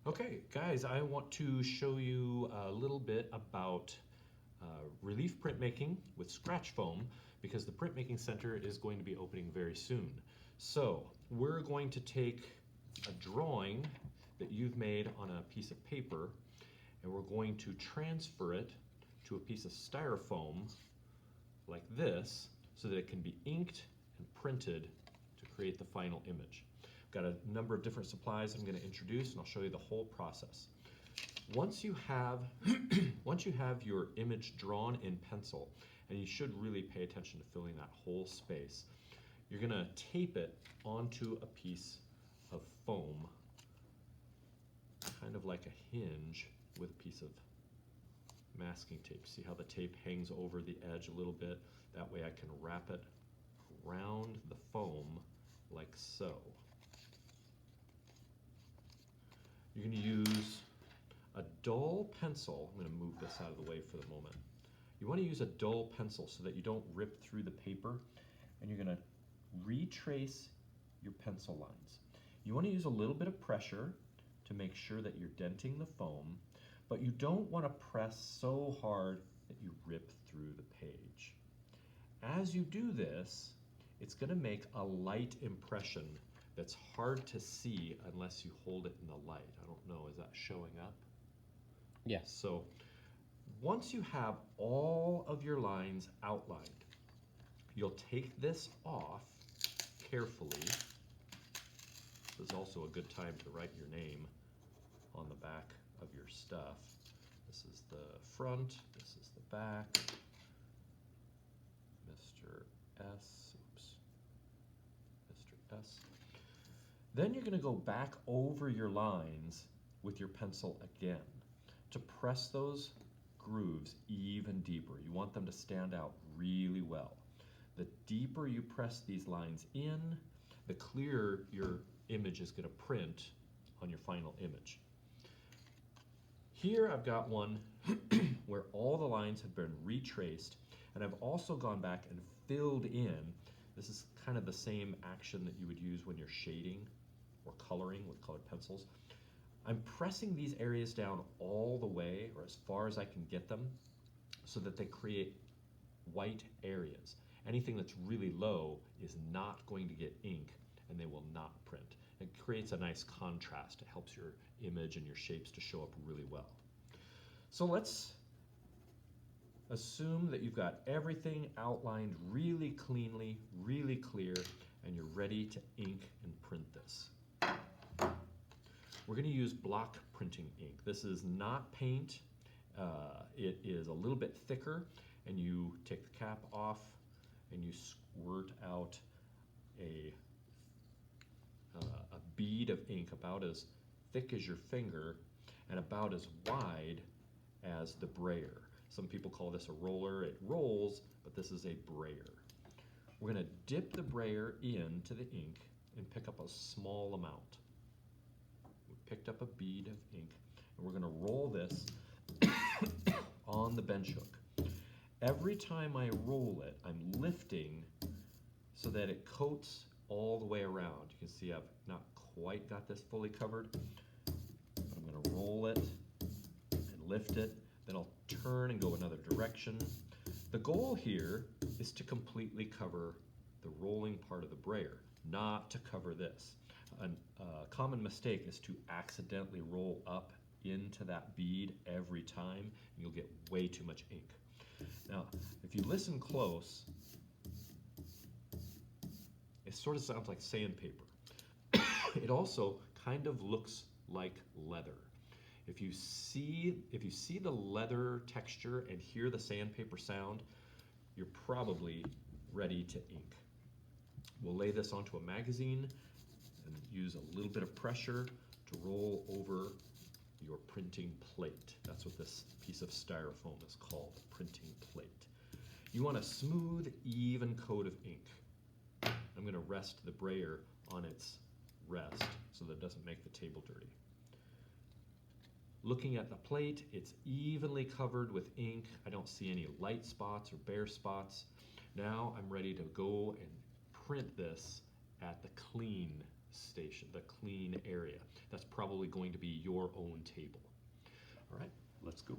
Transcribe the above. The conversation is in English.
Okay, guys, I want to show you a little bit about relief printmaking with scratch foam because the Printmaking Center is going to be opening very soon. So we're going to take a drawing that you've made on a piece of paper and we're going to transfer it to a piece of styrofoam like this so that it can be inked and printed to create the final image. I've got a number of different supplies I'm going to introduce and I'll show you the whole process. Once you have once you have your image drawn in pencil, and you should really pay attention to filling that whole space, you're going to tape it onto a piece of foam, kind of like a hinge with a piece of masking tape. See how the tape hangs over the edge a little bit? That way I can wrap it around the foam like so. You're going to use a dull pencil. I'm going to move this out of the way for the moment. You want to use a dull pencil so that you don't rip through the paper, and you're going to retrace your pencil lines. You want to use a little bit of pressure to make sure that you're denting the foam, but you don't want to press so hard that you rip through the page. As you do this, it's going to make a light impression that's hard to see unless you hold it in the light. I don't know, is that showing up? Yes. So once you have all of your lines outlined, you'll take this off carefully. This is also a good time to write your name on the back of your stuff. This is the front, this is the back. Mr. S, oops, Mr. S. Then you're going to go back over your lines with your pencil again to press those grooves even deeper. You want them to stand out really well. The deeper you press these lines in, the clearer your image is going to print on your final image. Here I've got one where all the lines have been retraced, and I've also gone back and filled in. This is kind of the same action that you would use when you're shading or coloring with colored pencils. I'm pressing these areas down all the way, or as far as I can get them, so that they create white areas. Anything that's really low is not going to get ink, and they will not print. It creates a nice contrast. It helps your image and your shapes to show up really well. So let's assume that you've got everything outlined really cleanly, really clear, and you're ready to ink and print this. We're going to use block printing ink. This is not paint. It is a little bit thicker, and you take the cap off and you squirt out a bead of ink about as thick as your finger and about as wide as the brayer. Some people call this a roller. It rolls, but this is a brayer. We're going to dip the brayer into the ink and pick up a small amount. We picked up a bead of ink, and we're going to roll this on the bench hook. Every time I roll it, I'm lifting so that it coats all the way around. You can see I've not quite got this fully covered, but I'm going to roll it and lift it. Then I'll turn and go another direction. The goal here is to completely cover the rolling part of the brayer, not to cover this. A common mistake is to accidentally roll up into that bead every time, and you'll get way too much ink. Now, if you listen close, it sort of sounds like sandpaper. It also kind of looks like leather. If you see the leather texture and hear the sandpaper sound, you're probably ready to ink. We'll lay this onto a magazine and use a little bit of pressure to roll over your printing plate. That's what this piece of styrofoam is called, a printing plate. You want a smooth, even coat of ink. I'm going to rest the brayer on its rest so that it doesn't make the table dirty. Looking at the plate, it's evenly covered with ink. I don't see any light spots or bare spots. Now I'm ready to go and print this at the clean station, the clean area. That's probably going to be your own table. All right, let's go.